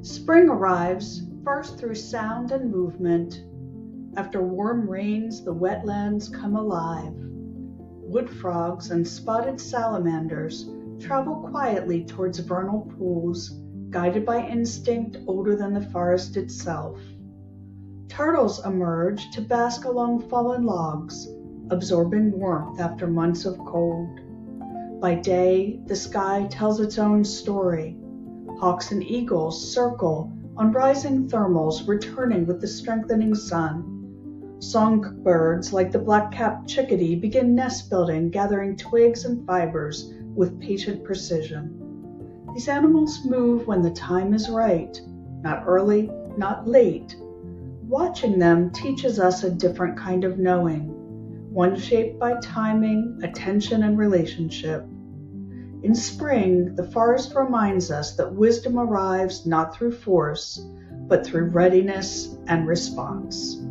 Spring arrives first through sound and movement. After warm rains, the wetlands come alive. Wood frogs and spotted salamanders travel quietly towards vernal pools, guided by instinct older than the forest itself. Turtles emerge to bask along fallen logs, absorbing warmth after months of cold. By day, the sky tells its own story. Hawks and eagles circle on rising thermals, returning with the strengthening sun. Songbirds like the black-capped chickadee begin nest building, gathering twigs and fibers with patient precision. These animals move when the time is right, not early, not late. Watching them teaches us a different kind of knowing, one shaped by timing, attention, and relationship. In spring, the forest reminds us that wisdom arrives not through force, but through readiness and response.